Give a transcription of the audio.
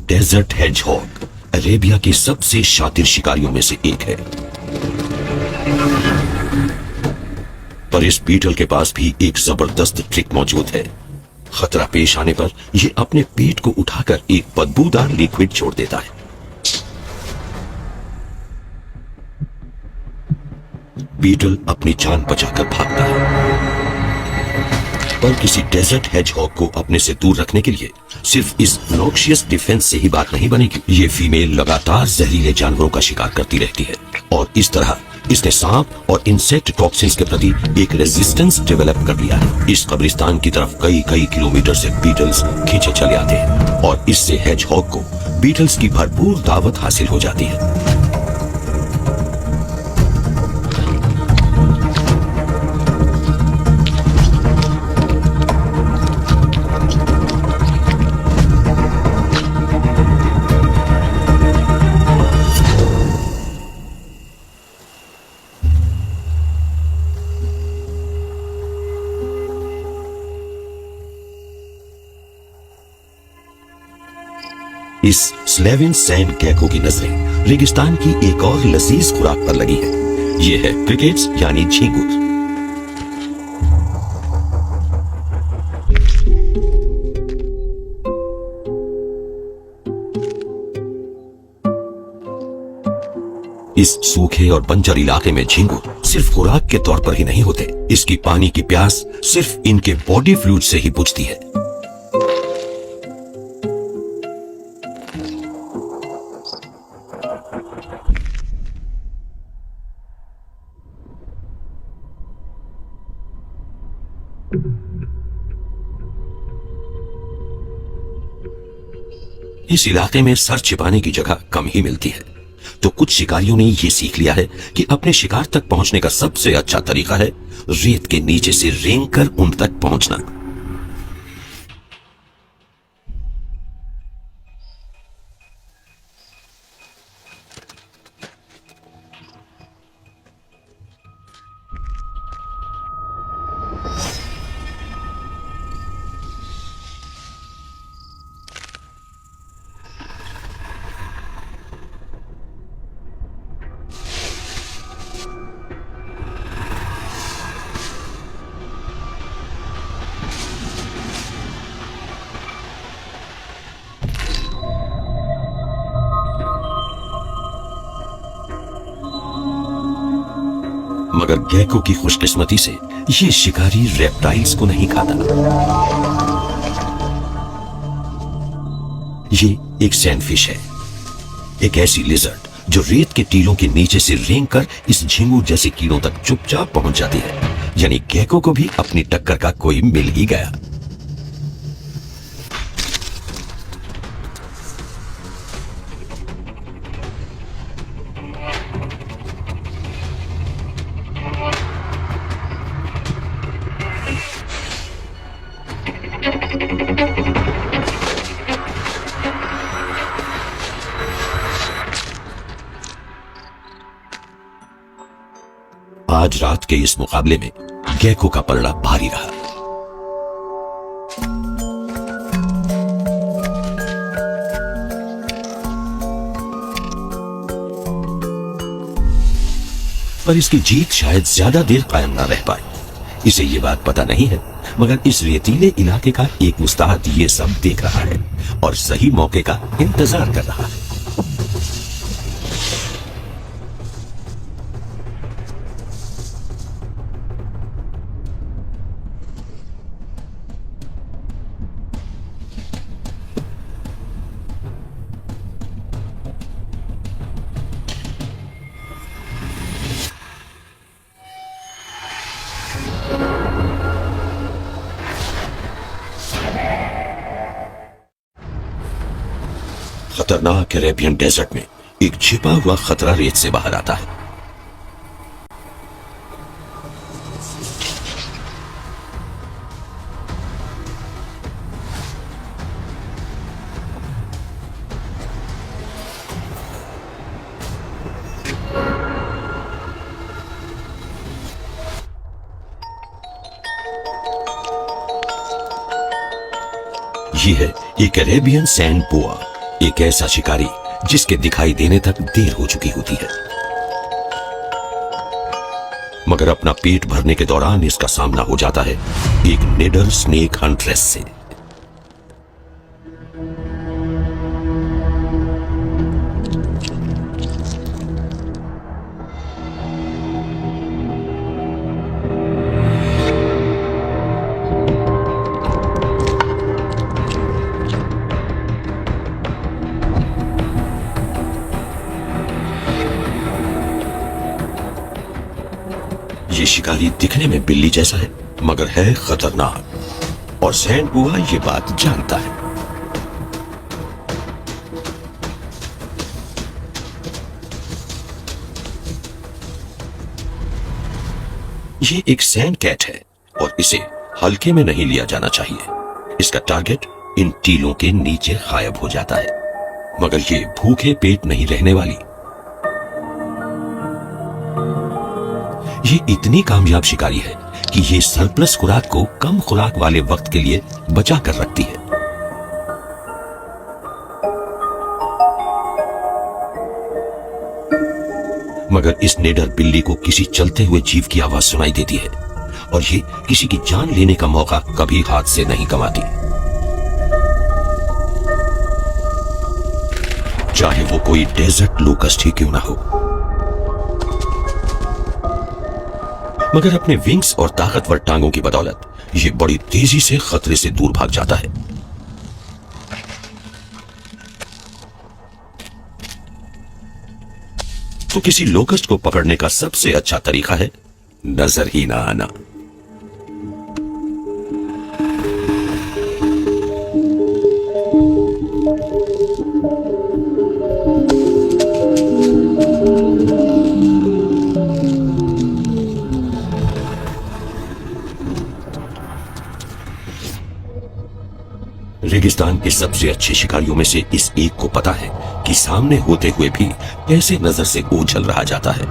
Desert hedgehog Arabia के सबसे शातिर शिकारियों में से एक है, पर इस बीटल के पास भी एक जबरदस्त ट्रिक मौजूद है। खतरा पेश आने पर यह अपने पेट को उठाकर एक बदबूदार लिक्विड छोड़ देता है। बीटल अपनी जान बचाकर भागता है, पर किसी डेजर्ट हेजहॉग को अपने से दूर रखने के लिए सिर्फ इस नॉक्शियस डिफेंस से ही बात नहीं बनेगी। ये फीमेल लगातार जहरीले जानवरों का शिकार करती रहती है और इस तरह इसने सांप और इंसेक्ट टॉक्सिन्स के प्रति एक रेजिस्टेंस डेवलप कर लिया है। इस कब्रिस्तान की तरफ कई कई किलोमीटर से बीटल्स खींचे चले आते हैं और इससे हेजहॉग को बीटल्स की भरपूर दावत हासिल हो जाती है। इस स्लेविन सैंड गैको की नजरें रेगिस्तान की एक और लजीज खुराक पर लगी है। ये है क्रिकेट्स यानी झींगुर। इस सूखे और बंजर इलाके में झींगुर सिर्फ खुराक के तौर पर ही नहीं होते, इसकी पानी की प्यास सिर्फ इनके बॉडी फ्लूइड से ही बुझती है। इस इलाके में सर छिपाने की जगह कम ही मिलती है, तो कुछ शिकारियों ने यह सीख लिया है कि अपने शिकार तक पहुंचने का सबसे अच्छा तरीका है रेत के नीचे से रेंगकर उन तक पहुंचना। मगर गैको की खुशकिस्मती से ये शिकारी रेप्टाइल्स को नहीं खाता। ये एक सैंडफिश है, एक ऐसी लिजर्ड जो रेत के टीलों के नीचे से रेंगकर इस झींगुर जैसे कीड़ों तक चुपचाप पहुंच जाती है। यानी गैको को भी अपनी टक्कर का कोई मिल ही गया। आज रात के इस मुकाबले में गैको का पलड़ा भारी रहा। पर इसकी जीत शायद ज्यादा देर कायम ना रह पाई। इसे ये बात पता नहीं है, मगर इस रेतीले इलाके का एक उस्ताद ये सब देख रहा है और सही मौके का इंतजार कर रहा है। खतरनाक अरेबियन डेजर्ट में एक छिपा हुआ खतरा रेत से बाहर आता है। ये है एक अरेबियन सैंड बोआ, एक ऐसा शिकारी जिसके दिखाई देने तक देर हो चुकी होती है, मगर अपना पेट भरने के दौरान इसका सामना हो जाता है एक निडर स्नेक हंट्रेस से। ये शिकारी दिखने में बिल्ली जैसा है मगर है खतरनाक, और सैंड बुआ ये बात जानता है। ये एक सैंड कैट है और इसे हल्के में नहीं लिया जाना चाहिए। इसका टारगेट इन टीलों के नीचे गायब हो जाता है, मगर ये भूखे पेट नहीं रहने वाली। ये इतनी कामयाब शिकारी है कि ये सरप्लस खुराक को कम खुराक वाले वक्त के लिए बचा कर रखती है। मगर इस निडर बिल्ली को किसी चलते हुए जीव की आवाज सुनाई देती है और ये किसी की जान लेने का मौका कभी हाथ से नहीं गंवाती, चाहे वो कोई डेजर्ट लोकस्ट ही क्यों ना हो। मगर अपने विंग्स और ताकतवर टांगों की बदौलत ये बड़ी तेजी से खतरे से दूर भाग जाता है। तो किसी लोकस्ट को पकड़ने का सबसे अच्छा तरीका है नजर ही ना आना। रेगिस्तान के सबसे अच्छे शिकारियों में से इस एक को पता है कि सामने होते हुए भी कैसे नजर से ओझल रहा जाता है।